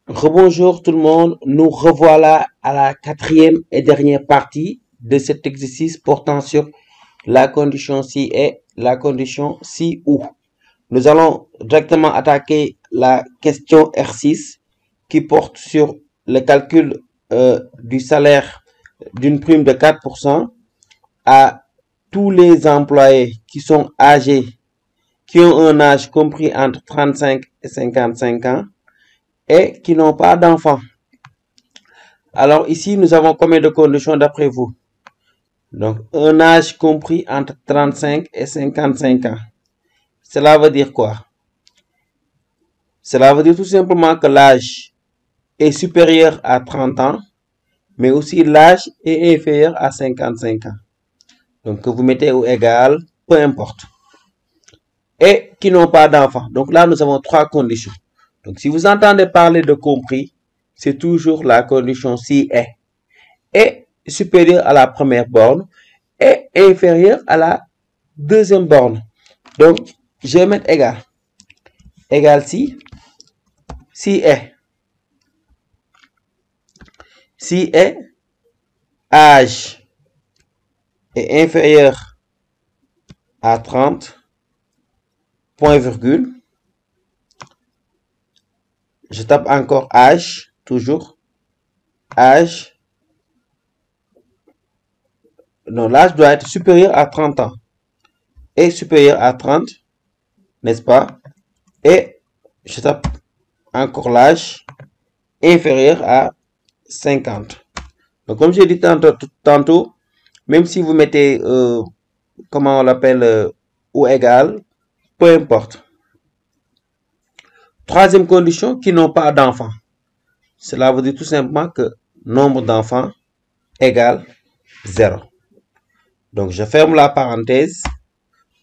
Rebonjour tout le monde, nous revoilà à la quatrième et dernière partie de cet exercice portant sur la condition si et la condition si ou. Nous allons directement attaquer la question R6 qui porte sur le calcul du salaire d'une prime de 4% à tous les employés qui sont âgés, qui ont un âge compris entre 35 et 55 ans et qui n'ont pas d'enfants. Alors ici, nous avons combien de conditions d'après vous? Donc, un âge compris entre 35 et 55 ans. Cela veut dire quoi? Cela veut dire tout simplement que l'âge est supérieur à 30 ans, mais aussi l'âge est inférieur à 55 ans. Donc, que vous mettez au égal, peu importe. Et qui n'ont pas d'enfants. Donc là, nous avons trois conditions. Donc, si vous entendez parler de compris, c'est toujours la condition si est supérieur à la première borne et inférieur à la deuxième borne. Donc, je vais mettre égal. Égal si est. Si est, âge est inférieur à 30, point virgule. Je tape encore âge, toujours. Âge. Non, l'âge doit être supérieur à 30 ans. Et supérieur à 30, n'est-ce pas? Et je tape encore l'âge inférieur à 50. Donc, comme j'ai dit tantôt, même si vous mettez, comment on l'appelle, ou égal, peu importe. Troisième condition, qui n'ont pas d'enfants. Cela veut dire tout simplement que nombre d'enfants égale 0. Donc, je ferme la parenthèse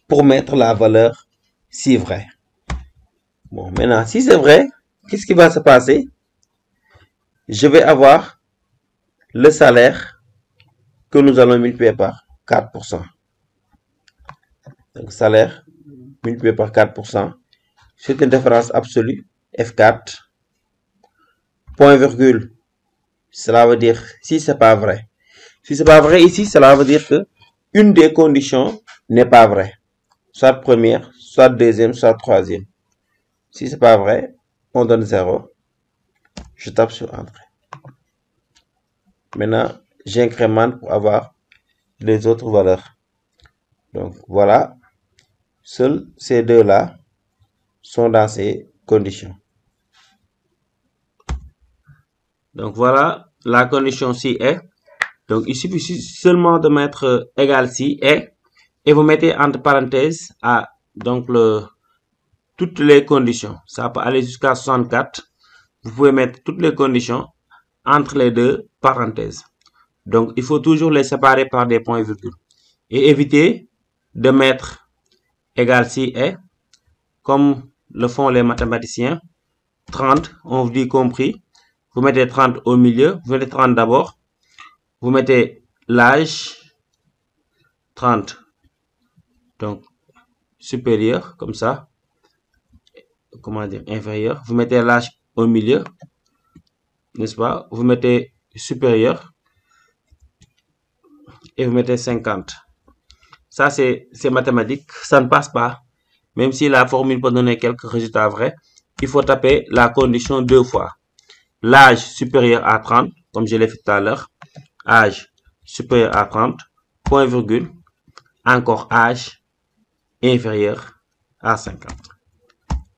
pour mettre la valeur si vrai. Bon, maintenant, si c'est vrai, qu'est-ce qui va se passer? Je vais avoir le salaire que nous allons multiplier par 4%. Donc, salaire multiplié par 4%. C'est une référence absolue, F4, point virgule. Cela veut dire si c'est pas vrai. Si c'est pas vrai ici, cela veut dire que une des conditions n'est pas vraie. Soit première, soit deuxième, soit troisième. Si c'est pas vrai, on donne 0. Je tape sur Entrée. Maintenant, j'incrémente pour avoir les autres valeurs. Donc, voilà. Seuls ces deux-là sont dans ces conditions. Donc, voilà la condition si est. Donc, il suffit seulement de mettre égal si est et vous mettez entre parenthèses à donc toutes les conditions. Ça peut aller jusqu'à 64. Vous pouvez mettre toutes les conditions entre les deux parenthèses. Donc, il faut toujours les séparer par des points virgules. Et éviter de mettre égal si est, comme le font les mathématiciens. 30, on vous dit compris. Vous mettez 30 au milieu. Vous mettez 30 d'abord. Vous mettez l'âge 30. Donc, supérieur, comme ça. Comment dire, inférieur. Vous mettez l'âge au milieu. N'est-ce pas? Vous mettez supérieur. Et vous mettez 50. Ça, c'est mathématique. Ça ne passe pas. Même si la formule peut donner quelques résultats vrais, il faut taper la condition deux fois. L'âge supérieur à 30, comme je l'ai fait tout à l'heure. Âge supérieur à 30, point virgule. Encore âge inférieur à 50.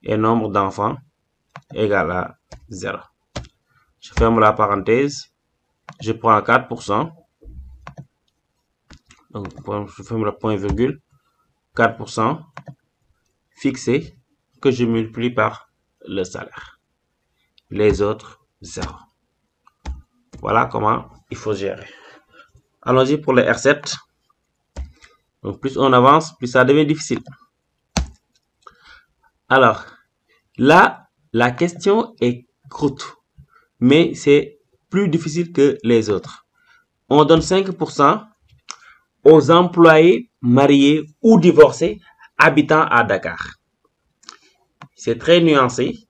Et nombre d'enfants égal à 0. Je ferme la parenthèse. Je prends 4%. Donc, je ferme le point virgule. 4% fixé que je multiplie par le salaire. Les autres, 0. Voilà comment il faut gérer. Allons-y pour le R7. Donc, plus on avance, plus ça devient difficile. Alors, là, la question est courte, mais c'est plus difficile que les autres. On donne 5% aux employés mariés ou divorcés habitant à Dakar. C'est très nuancé.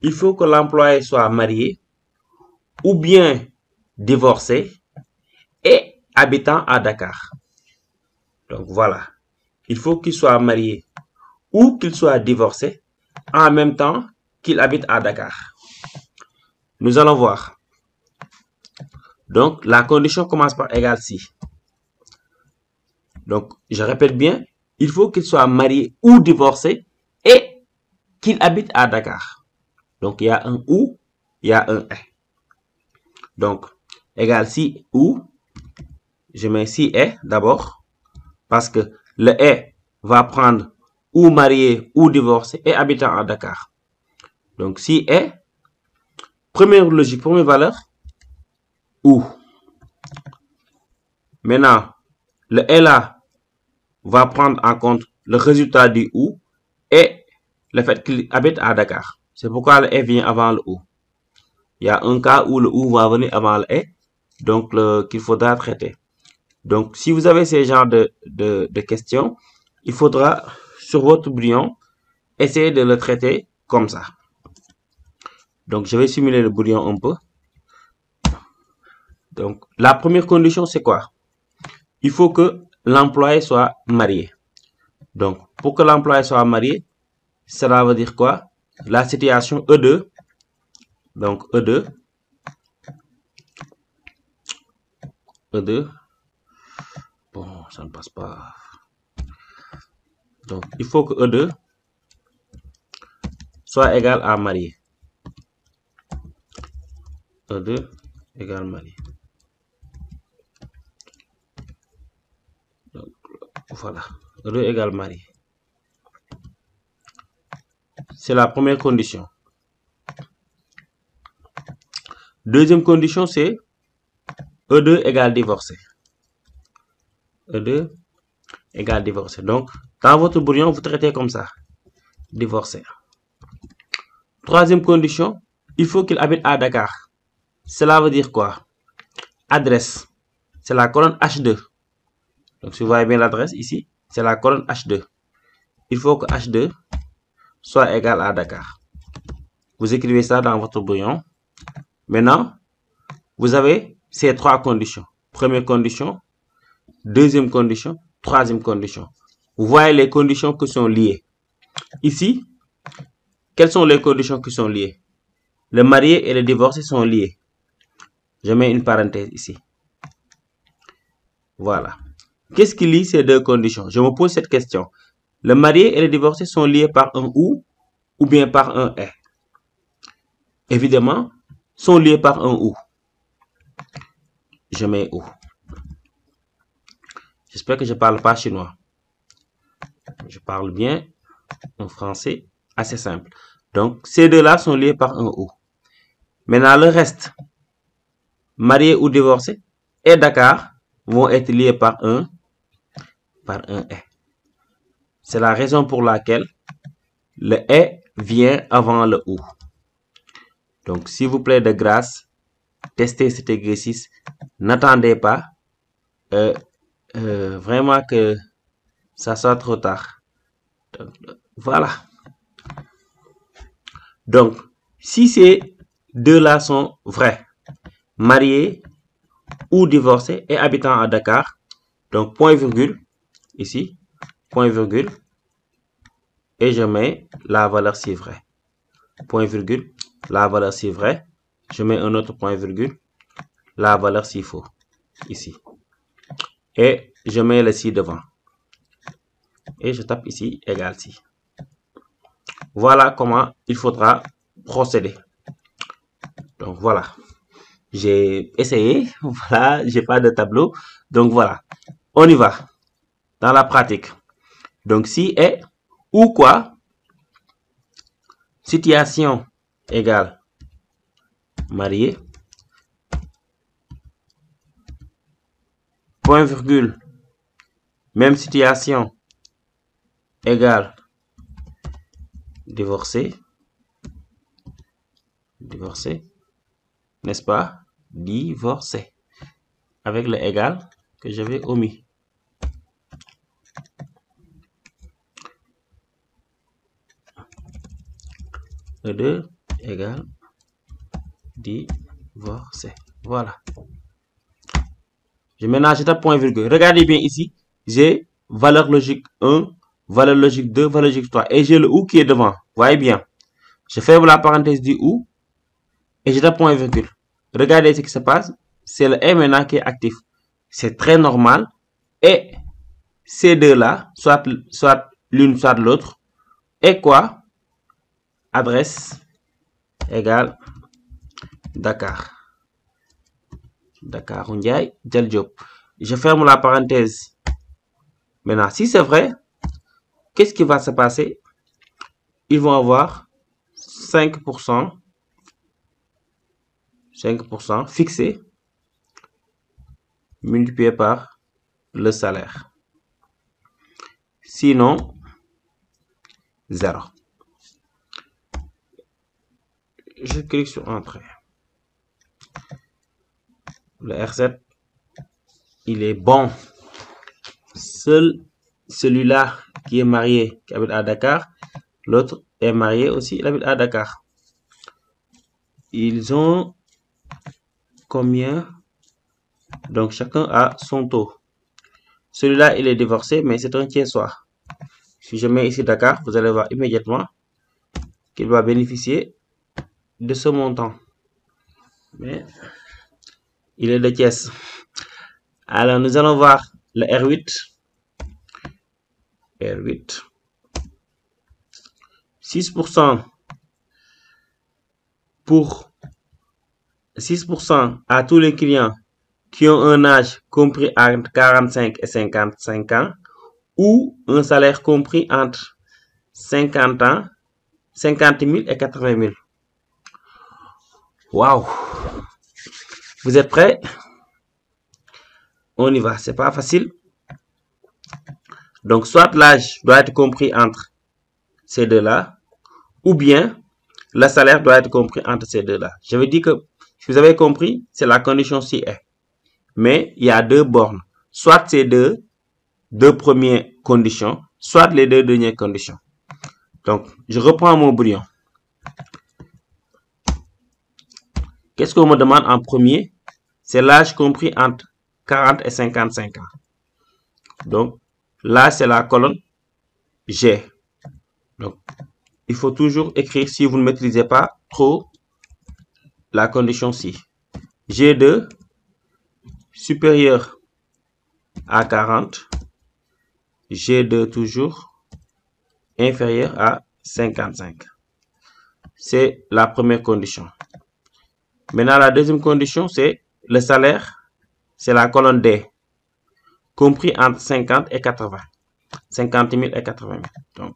il faut que l'employé soit marié ou bien divorcé et habitant à Dakar. Donc voilà, il faut qu'il soit marié ou qu'il soit divorcé en même temps qu'il habite à Dakar. Nous allons voir. Donc la condition commence par égal si. Donc je répète bien, il faut qu'il soit marié ou divorcé et qu'il habite à Dakar. Donc il y a un ou, il y a un et. Donc égal si ou, je mets si et d'abord parce que le et va prendre ou marié ou divorcé et habitant à Dakar. Donc si et, première logique, première valeur, ou. Maintenant, le et là va prendre en compte le résultat du ou et le fait qu'il habite à Dakar. C'est pourquoi le et vient avant le ou. Il y a un cas où le ou va venir avant le et, donc qu'il faudra traiter. Donc, si vous avez ces genres de questions, il faudra, sur votre brouillon, essayer de le traiter comme ça. Donc, je vais simuler le brouillon un peu. Donc, la première condition, c'est quoi? Il faut que l'employé soit marié. Donc, pour que l'employé soit marié, cela veut dire quoi? La situation E2, donc E2, bon, ça ne passe pas. Donc, il faut que E2 soit égal à marié. E2 égale marié. Donc, voilà, E2 égale marié. C'est la première condition. Deuxième condition, c'est E2 égale divorcé. E2 égale divorcé. Donc, dans votre brouillon, vous traitez comme ça. Divorcé. Troisième condition, il faut qu'il habite à Dakar. Cela veut dire quoi? Adresse. C'est la colonne H2. Donc, si vous voyez bien l'adresse ici, c'est la colonne H2. Il faut que H2 soit égal à Dakar. Vous écrivez ça dans votre brouillon. Maintenant, vous avez ces trois conditions. Première condition, deuxième condition, troisième condition. Vous voyez les conditions qui sont liées. Ici, quelles sont les conditions qui sont liées? Le marié et le divorcé sont liés. Je mets une parenthèse ici. Voilà. Qu'est-ce qui lie ces deux conditions? Je me pose cette question. Le marié et le divorcé sont liés par un ou bien par un et? Évidemment, sont liés par un ou. Je mets ou. J'espère que je ne parle pas chinois. Je parle bien un français assez simple. Donc, ces deux-là sont liés par un ou. Maintenant, le reste, marié ou divorcé, et Dakar vont être liés par un et. C'est la raison pour laquelle le et vient avant le ou. Donc, s'il vous plaît, de grâce, testez cet exercice. N'attendez pas vraiment que ça soit trop tard. Donc, voilà. Donc, si ces deux-là sont vrais, mariés ou divorcés et habitant à Dakar, donc point virgule, ici, point virgule, et je mets la valeur si vrai. Point virgule, la valeur si vrai, je mets un autre point virgule, la valeur si faux, ici. Et je mets le si devant. Et je tape ici, égal si. Voilà comment il faudra procéder. Donc voilà. J'ai essayé, voilà, j'ai pas de tableau. Donc voilà, on y va dans la pratique. Donc si et ou quoi, situation égale marié, point virgule, même situation égale divorcé, n'est-ce pas? Divorcé, avec le égal que j'avais omis. E2 égale divorcé. Voilà. Maintenant, je tape point virgule. Regardez bien ici. J'ai valeur logique 1, valeur logique 2, valeur logique 3. Et j'ai le ou qui est devant. Voyez bien. Je ferme la parenthèse du ou. Et je tape point virgule. Regardez ce qui se passe. C'est le et maintenant qui est actif. C'est très normal. Et ces deux-là, soit l'une, soit l'autre. Et quoi? Adresse égale Dakar. Dakar Ndiaye Del Diop. Je ferme la parenthèse. Maintenant, si c'est vrai, qu'est-ce qui va se passer? Ils vont avoir 5% fixé multiplié par le salaire. Sinon, 0. Je clique sur Entrée. Le R7, il est bon. Seul celui-là qui est marié, qui habite à Dakar, l'autre est marié aussi, il habite à Dakar. Ils ont combien? Donc chacun a son taux. Celui-là, il est divorcé, mais c'est un tiers-soi. Si je mets ici Dakar, vous allez voir immédiatement qu'il va bénéficier de ce montant. Mais il est de Thiès. Alors, nous allons voir le R8. R8. 6% pour 6% à tous les clients qui ont un âge compris entre 45 et 55 ans ou un salaire compris entre 50 000 et 80 000. Waouh! Vous êtes prêts? On y va. C'est pas facile. Donc, soit l'âge doit être compris entre ces deux-là, ou bien le salaire doit être compris entre ces deux-là. Je veux dire que, si vous avez compris, c'est la condition si est. Mais il y a deux bornes. Soit ces deux premières conditions, soit les deux dernières conditions. Donc, je reprends mon brouillon. Qu'est-ce qu'on me demande en premier? C'est l'âge compris entre 40 et 55 ans. Donc, là, c'est la colonne G. Donc, il faut toujours écrire, si vous ne maîtrisez pas trop la condition si. G2 supérieur à 40. G2 toujours inférieur à 55. C'est la première condition. Maintenant, la deuxième condition, c'est le salaire. C'est la colonne D. Compris entre 50 et 80. 50 000 et 80 000. Donc,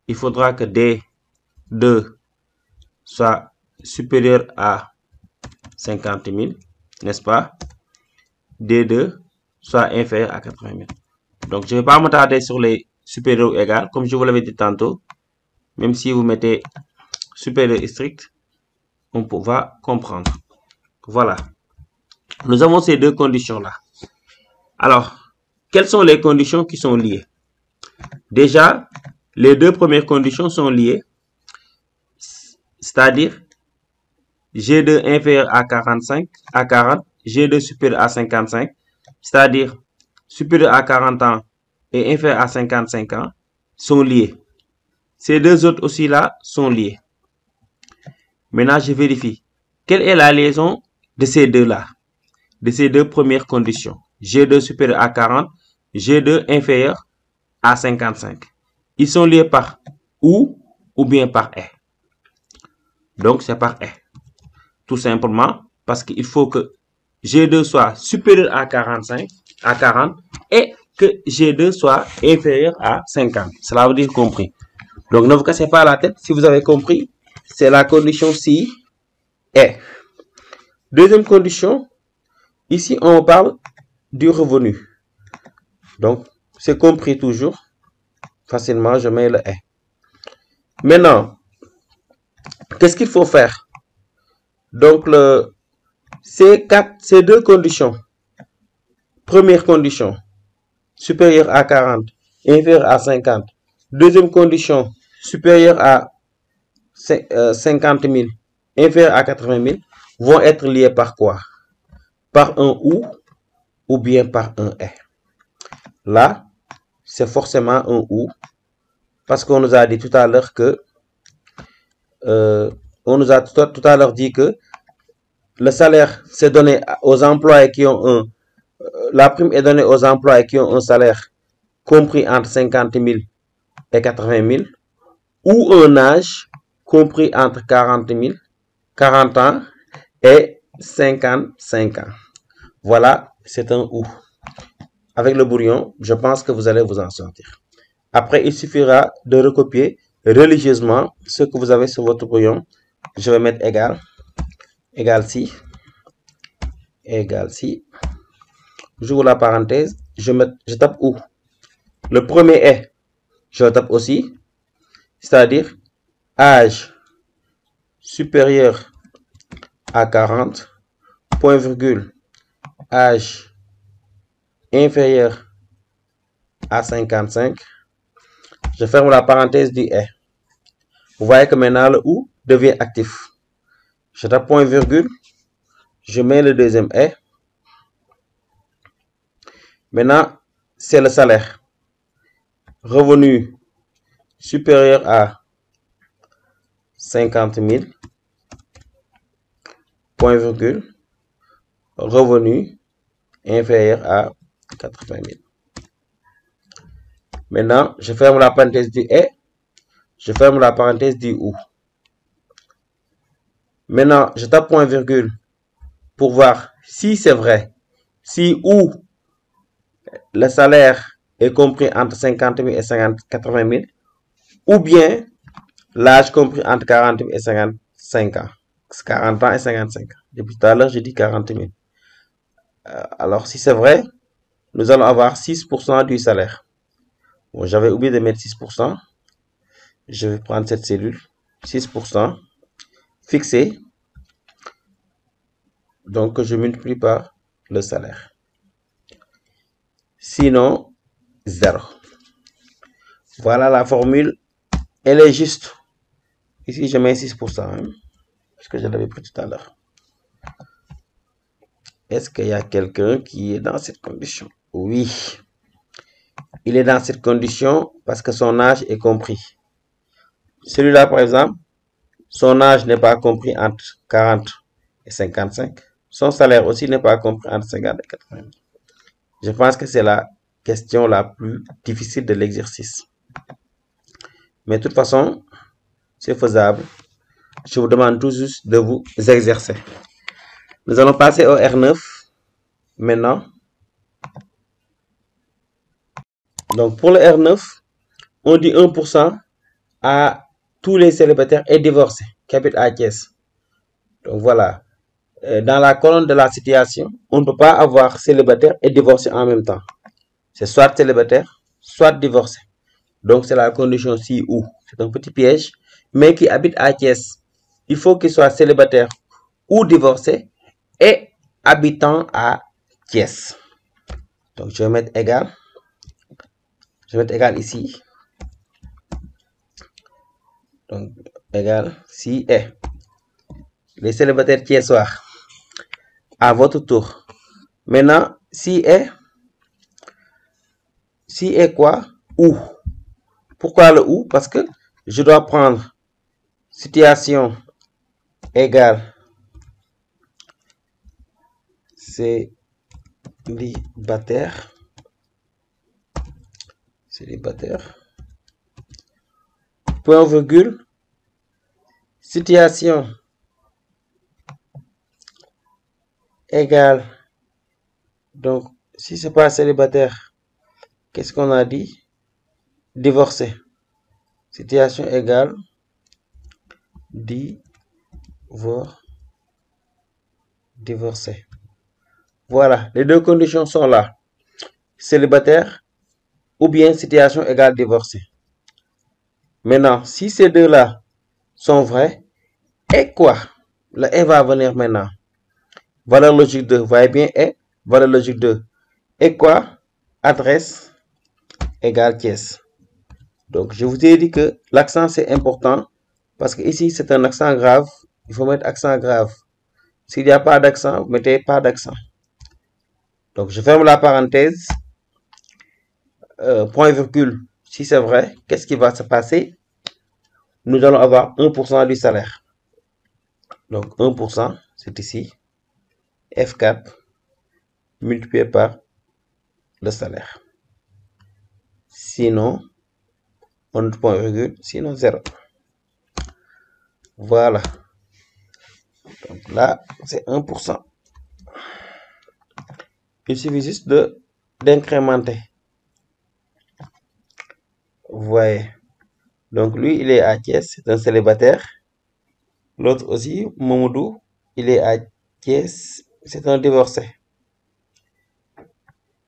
il faudra que D2 soit supérieur à 50 000, n'est-ce pas? D2 soit inférieur à 80 000. Donc, je ne vais pas m'attarder sur les supérieurs ou égales, comme je vous l'avais dit tantôt. Même si vous mettez supérieur et strict, on va comprendre. Voilà. Nous avons ces deux conditions-là. Alors, quelles sont les conditions qui sont liées? Déjà, les deux premières conditions sont liées. C'est-à-dire, G2 inférieur à 40, G2 supérieur à 55. C'est-à-dire, supérieur à 40 ans et inférieur à 55 ans sont liés. Ces deux autres aussi là sont liés. Maintenant, je vérifie. Quelle est la liaison de ces deux-là? De ces deux premières conditions. G2 supérieur à 40, G2 inférieur à 55. Ils sont liés par ou bien par et. Donc, c'est par et. Tout simplement parce qu'il faut que G2 soit supérieur à 40 et que G2 soit inférieur à 50. Cela veut dire compris. Donc, ne vous cassez pas la tête. Si vous avez compris, c'est la condition si est. Deuxième condition, ici, on parle du revenu. Donc, c'est compris toujours. Facilement, je mets le est. Maintenant, qu'est-ce qu'il faut faire? Donc, ces deux conditions. Première condition, supérieur à 40, inférieur à 50. Deuxième condition, supérieur à 50 000 inférieur à 80 000 vont être liés par quoi? Par un ou bien par un et. Là, c'est forcément un ou, parce qu'on nous a dit tout à l'heure que on nous a tout à l'heure dit que le salaire c'est donné aux employés qui ont la prime est donnée aux employés qui ont un salaire compris entre 50 000 et 80 000 ou un âge compris entre 40 ans et 55 ans. Voilà, c'est un ou. Avec le brouillon, je pense que vous allez vous en sortir. Après, il suffira de recopier religieusement ce que vous avez sur votre brouillon. Je vais mettre égal si. J'ouvre la parenthèse, je tape ou. Le premier est, je le tape aussi, c'est-à-dire âge supérieur à 40, point virgule, âge inférieur à 55. Je ferme la parenthèse du et. Vous voyez que maintenant le ou devient actif. Je tape point virgule, je mets le deuxième et. Maintenant, c'est le salaire. Revenu supérieur à 50 000, point virgule, revenu inférieur à 80 000. Maintenant, je ferme la parenthèse du et, je ferme la parenthèse du ou. Maintenant, je tape point virgule pour voir si c'est vrai, si ou le salaire est compris entre 50 000 et 80 000, ou bien l'âge compris entre 40 000 et 55 ans. 40 ans et 55 ans. Depuis tout à l'heure, j'ai dit 40 000. Alors, si c'est vrai, nous allons avoir 6% du salaire. Bon, j'avais oublié de mettre 6%. Je vais prendre cette cellule. 6%. Fixé. Donc, je multiplie par le salaire. Sinon, 0. Voilà la formule. Elle est juste. Ici, je mets 6%. Parce que je l'avais pris tout à l'heure. Est-ce qu'il y a quelqu'un qui est dans cette condition? Oui. Il est dans cette condition parce que son âge est compris. Celui-là, par exemple, son âge n'est pas compris entre 40 et 55. Son salaire aussi n'est pas compris entre 50 et 80. Je pense que c'est la question la plus difficile de l'exercice. Mais de toute façon, c'est faisable. Je vous demande tout juste de vous exercer. Nous allons passer au R9 maintenant. Donc pour le R9, on dit 1% à tous les célibataires et divorcés qui habitent à Thiès. Donc voilà. Dans la colonne de la situation, on ne peut pas avoir célibataire et divorcé en même temps. C'est soit célibataire, soit divorcé. Donc c'est la condition si ou. C'est un petit piège, mais qui habite à Thiès. Il faut qu'il soit célibataire ou divorcé et habitant à Thiès. Donc je vais mettre égal. Je vais mettre égal ici. Donc égal si est. Les célibataires thiessois. À votre tour. Maintenant, si est quoi? Ou. Pourquoi le ou? Parce que je dois prendre situation égale célibataire. Point virgule. Situation égale. Donc, si c'est pas célibataire, qu'est-ce qu'on a dit? Divorcé. Situation égale divorcé. Voilà, les deux conditions sont là. Célibataire ou bien situation égale divorcé. Maintenant, si ces deux-là sont vrais, et quoi? Le et va venir maintenant. Valeur logique 2, vous voyez bien, et valeur logique 2. Et quoi? Adresse égale Thiès. Donc, je vous ai dit que l'accent, c'est important Parce que ici, c'est un accent grave. Il faut mettre accent grave. S'il n'y a pas d'accent, vous mettez pas d'accent. Donc, je ferme la parenthèse. Point virgule. Si c'est vrai, qu'est-ce qui va se passer? Nous allons avoir 1% du salaire. Donc, 1%, c'est ici. F4 multiplié par le salaire. Sinon, on point virgule, sinon 0. Voilà. Donc là, c'est 1%. Il suffit juste d'incrémenter. Vous voyez. Donc lui, il est à Thiès, c'est un célibataire. L'autre aussi, Momodou, il est à Thiès, c'est un divorcé.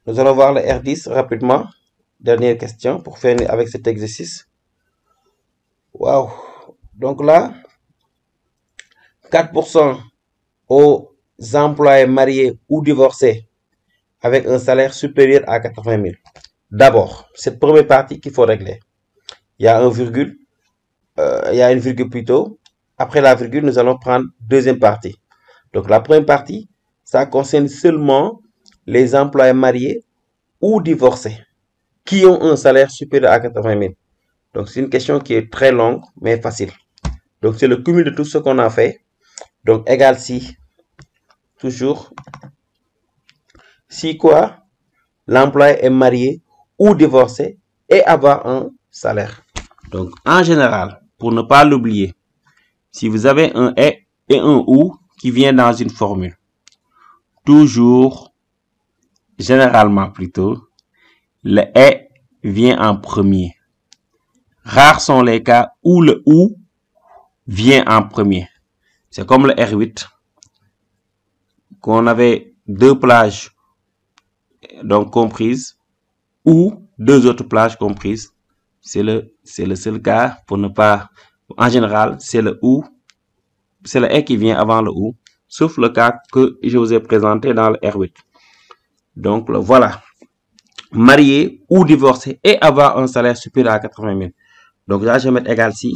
Nous allons voir le R10 rapidement. Dernière question pour faire avec cet exercice. Waouh! Donc là, 4% aux employés mariés ou divorcés avec un salaire supérieur à 80 000. D'abord, cette première partie qu'il faut régler. Il y a une virgule plutôt. Après la virgule, nous allons prendre deuxième partie. Donc la première partie, ça concerne seulement les employés mariés ou divorcés qui ont un salaire supérieur à 80 000. Donc c'est une question qui est très longue, mais facile. Donc c'est le cumul de tout ce qu'on a fait. Donc égal si, toujours, si quoi, l'employé est marié ou divorcé et avoir un salaire. Donc en général, pour ne pas l'oublier, si vous avez un et un ou qui vient dans une formule, toujours, généralement plutôt, le et vient en premier. Rares sont les cas où le ou vient en premier. C'est comme le R8, qu'on avait deux plages donc comprises ou deux autres plages comprises. C'est le seul cas pour ne pas... En général, c'est le ou, c'est le et qui vient avant le ou, sauf le cas que je vous ai présenté dans le R8. Donc voilà. Marié ou divorcé et avoir un salaire supérieur à 80 000. Donc là, je vais mettre égal si.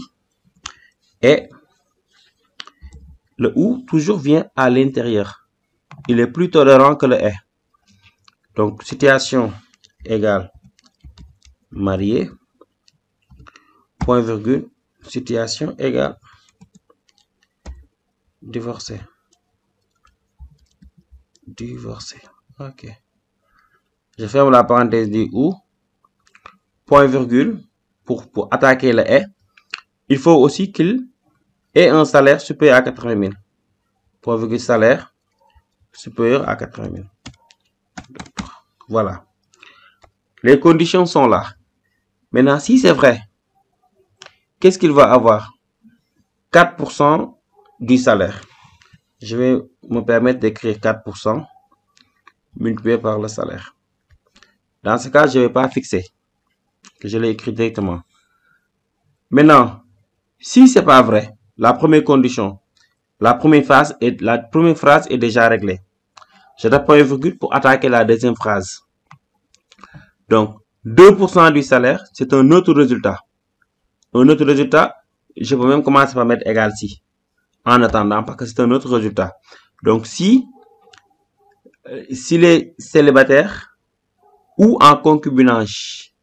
Et le ou toujours vient à l'intérieur. Il est plus tolérant que le est. Donc situation égale marié. Point virgule. Situation égale divorcé. Divorcé. Ok. Je ferme la parenthèse du ou. Point virgule. Pour attaquer le est. Il faut aussi qu'il ait un salaire supérieur à 80 000. Point virgule salaire supérieur à 80 000. Voilà. Les conditions sont là. Maintenant, si c'est vrai, qu'est-ce qu'il va avoir? 4% du salaire. Je vais me permettre d'écrire 4% multiplié par le salaire. Dans ce cas, je ne vais pas fixer. Je l'ai écrit directement. Maintenant, si ce n'est pas vrai, la première condition, la première phrase est déjà réglée. Je tape point virgule pour attaquer la deuxième phrase. Donc, 2% du salaire, c'est un autre résultat. Un autre résultat, je peux même commencer par mettre égal si. En attendant, parce que c'est un autre résultat. Donc, s'il est célibataire ou en concubinage,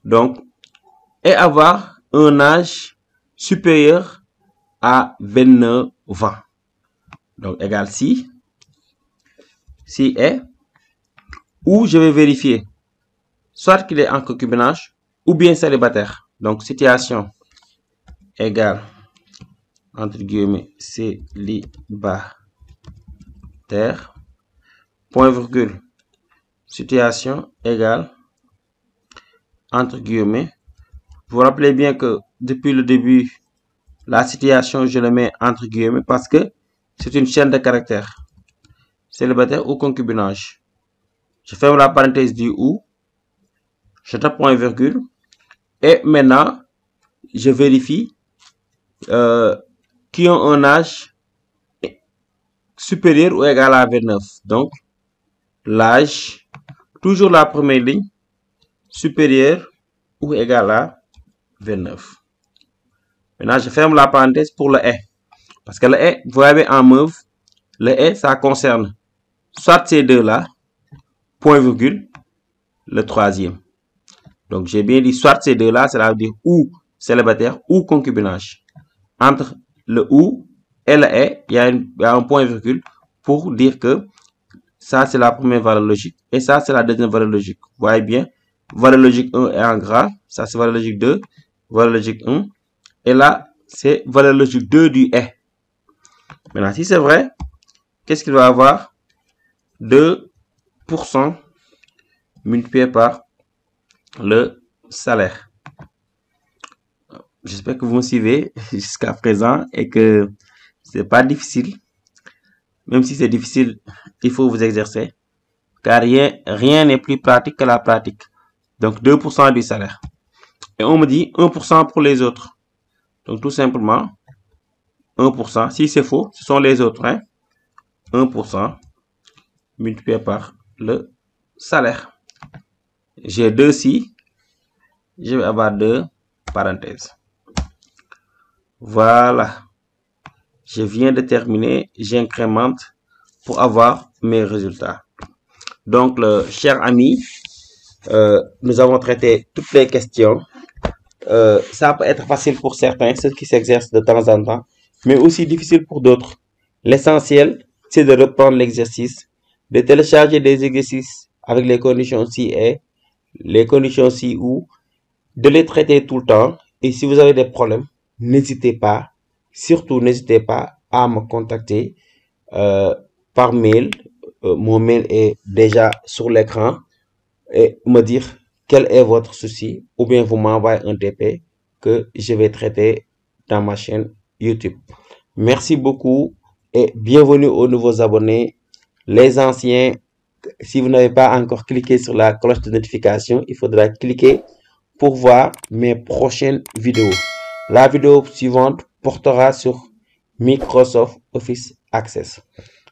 donc, et avoir un âge supérieur à 29 ans. Donc, égal si est, ou je vais vérifier, soit qu'il est en concubinage ou bien célibataire. Donc, situation égale, entre guillemets, célibataire, point virgule, situation égale, entre guillemets. Vous vous rappelez bien que depuis le début, la situation, je le mets entre guillemets parce que c'est une chaîne de caractères. Célibataire ou concubinage. Je ferme la parenthèse du ou. Je tape point virgule. Et maintenant, je vérifie qui ont un âge supérieur ou égal à 29. Donc, l'âge, toujours la première ligne, supérieur ou égal à 29. Maintenant, je ferme la parenthèse pour le est. Parce que le est, vous voyez en mauve, le est, ça concerne soit ces deux-là, point virgule, le troisième. Donc, j'ai bien dit soit ces deux-là, cela veut dire ou célibataire ou concubinage. Entre le ou et le est, il y a un point virgule pour dire que ça, c'est la première valeur logique. Et ça, c'est la deuxième valeur logique. Vous voyez bien, valeur logique 1 est en gras. Ça, c'est valeur logique 2, valeur logique 1. Et là, c'est valeur logique 2 du est. Maintenant, si c'est vrai, qu'est-ce qu'il va avoir? 2% multiplié par le salaire. J'espère que vous me suivez jusqu'à présent et que c'est pas difficile. Même si c'est difficile, il faut vous exercer. Car rien n'est plus pratique que la pratique. Donc 2% du salaire. Et on me dit 1% pour les autres. Donc tout simplement, 1%. Si c'est faux, ce sont les autres. 1% multiplié par le salaire. J'ai 2 si. Je vais avoir 2 parenthèses. Voilà. Je viens de terminer. J'incrémente pour avoir mes résultats. Donc, cher ami, nous avons traité toutes les questions. Ça peut être facile pour certains, ceux qui s'exercent de temps en temps, mais aussi difficile pour d'autres. L'essentiel, c'est de reprendre l'exercice, de télécharger des exercices avec les conditions si et, les conditions si ou, de les traiter tout le temps. Et si vous avez des problèmes, n'hésitez pas, surtout n'hésitez pas à me contacter par mail. Mon mail est déjà sur l'écran et me dire quel est votre souci ou bien vous m'envoyez un TP que je vais traiter dans ma chaîne YouTube. Merci beaucoup et bienvenue aux nouveaux abonnés. Les anciens, si vous n'avez pas encore cliqué sur la cloche de notification, il faudra cliquer pour voir mes prochaines vidéos. La vidéo suivante portera sur Microsoft Office Access.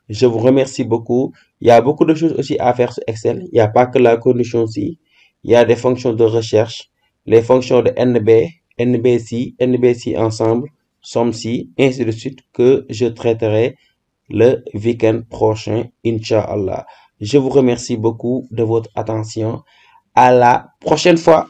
Je vous remercie beaucoup. Il y a beaucoup de choses aussi à faire sur Excel. Il n'y a pas que la condition si. Il y a des fonctions de recherche, les fonctions de NB, NBC, NBC ensemble, SOMSI, ainsi de suite, que je traiterai le week-end prochain, Inch'Allah. Je vous remercie beaucoup de votre attention. À la prochaine fois.